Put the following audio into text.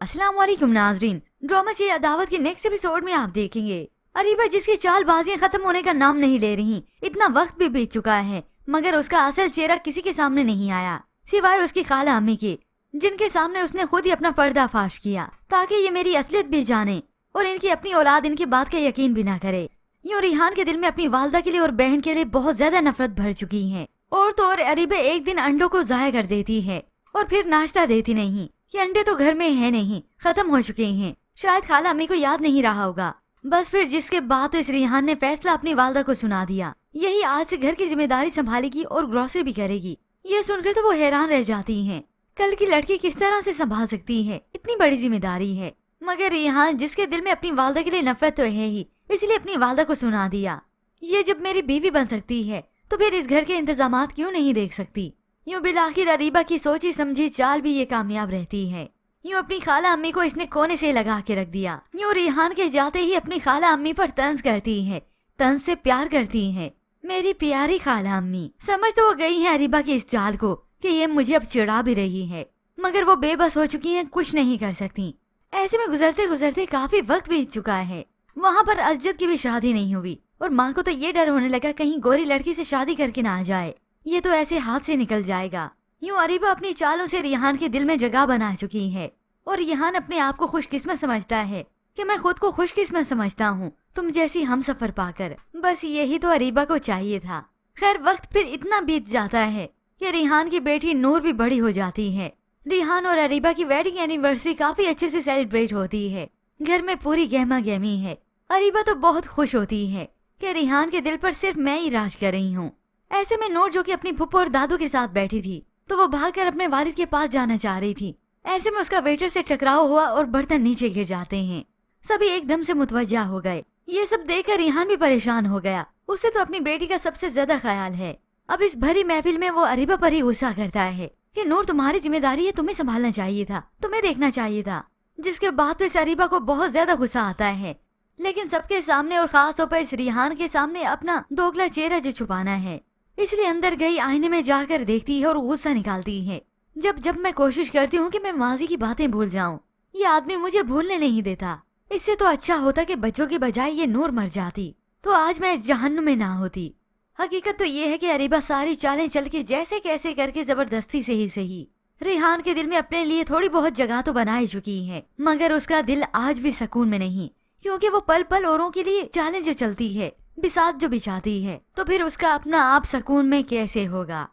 अस्सलाम वालेकुम नाजरीन। ड्रामा ची अदावत के नेक्स्ट एपिसोड में आप देखेंगे अरीबा जिसकी चालबाजियां खत्म होने का नाम नहीं ले रही। इतना वक्त भी बीत चुका है मगर उसका असल चेहरा किसी के सामने नहीं आया सिवाय उसकी खाला अम्मी के, जिनके सामने उसने खुद ही अपना पर्दाफाश किया ताकि ये मेरी असलियत भी जाने और इनकी अपनी औलाद इनकी बात का यकीन भी ना करे। यूँ रिहान के दिल में अपनी वालदा के लिए और बहन के लिए बहुत ज्यादा नफरत भर चुकी है। और तो और अरीबा एक दिन अंडों को जाया कर देती है और फिर नाश्ता देती नहीं। ये अंडे तो घर में है नहीं, खत्म हो चुके हैं। शायद खाला अम्मी को याद नहीं रहा होगा। बस फिर जिसके बाद तो इस रिहान ने फैसला अपनी वालदा को सुना दिया। यही आज से घर की जिम्मेदारी संभालेगी और ग्रोसरी भी करेगी। ये सुनकर तो वो हैरान रह जाती हैं। कल की लड़की किस तरह से संभाल सकती है, इतनी बड़ी जिम्मेदारी है। मगर रिहान जिसके दिल में अपनी वालदा के लिए नफरत तो है ही, इसलिए अपनी वालदा को सुना दिया, ये जब मेरी बीवी बन सकती है तो फिर इस घर के इंतजामात क्यों नहीं देख सकती। यूँ बिलाखिर अरीबा की सोची समझी चाल भी ये कामयाब रहती है। यूँ अपनी खाला अम्मी को इसने कोने से लगा के रख दिया। यूँ रिहान के जाते ही अपनी खाला अम्मी पर तंज करती है, तंज से प्यार करती है। मेरी प्यारी खाला अम्मी। समझ तो वो गई है अरीबा की इस चाल को कि ये मुझे अब चिढ़ा भी रही है, मगर वो बेबस हो चुकी हैं, कुछ नहीं कर सकती। ऐसे में गुजरते गुजरते काफी वक्त बीत चुका है। वहाँ पर अजद की भी शादी नहीं हुई और माँ को तो ये डर होने लगा कहीं गोरी लड़की से शादी करके ना आ जाए, ये तो ऐसे हाथ से निकल जाएगा। यूँ अरीबा अपनी चालों से रिहान के दिल में जगह बना चुकी है और रिहान अपने आप को खुशकिस्मत समझता है कि मैं खुद को खुशकिस्मत समझता हूँ तुम जैसी हम सफर पाकर। बस यही तो अरीबा को चाहिए था। खैर वक्त फिर इतना बीत जाता है कि रिहान की बेटी नूर भी बड़ी हो जाती है। रिहान और अरीबा की वेडिंग एनिवर्सरी काफी अच्छे से सेलिब्रेट होती है। घर में पूरी गहमा गहमी है। अरीबा तो बहुत खुश होती है कि रिहान के दिल पर सिर्फ मैं ही राज कर रही हूँ। ऐसे में नूर जो कि अपनी फुप्पो और दादू के साथ बैठी थी तो वो भागकर अपने वालिद के पास जाना चाह रही थी। ऐसे में उसका वेटर से टकराव हुआ और बर्तन नीचे गिर जाते हैं। सभी एकदम से मुतवज्जा हो गए। ये सब देखकर रिहान भी परेशान हो गया। उसे तो अपनी बेटी का सबसे ज्यादा ख्याल है। अब इस भरी महफिल में वो अरीबा पर ही गुस्सा करता है कि नूर तुम्हारी जिम्मेदारी है, तुम्हें संभालना चाहिए था, तुम्हें देखना चाहिए था। जिसके बाद तो इस अरीबा को बहुत ज्यादा गुस्सा आता है, लेकिन सबके सामने और खास तौर पर इस रिहान के सामने अपना दोगला चेहरा जो छुपाना है, इसलिए अंदर गई आईने में जाकर देखती है और गुस्सा निकालती है। जब जब मैं कोशिश करती हूँ कि मैं माजी की बातें भूल जाऊँ, ये आदमी मुझे भूलने नहीं देता। इससे तो अच्छा होता कि बच्चों के बजाय ये नूर मर जाती तो आज मैं इस जहन्नुम में ना होती। हकीकत तो ये है कि अरीबा सारी चालें चल के जैसे कैसे करके जबरदस्ती से ही सही रिहान के दिल में अपने लिए थोड़ी बहुत जगह तो बना ही चुकी है, मगर उसका दिल आज भी सुकून में नहीं, क्योंकि वो पल पल औरों के लिए चालें जो चलती है, बिसात जो बिछाती है, तो फिर उसका अपना आप सुकून में कैसे होगा।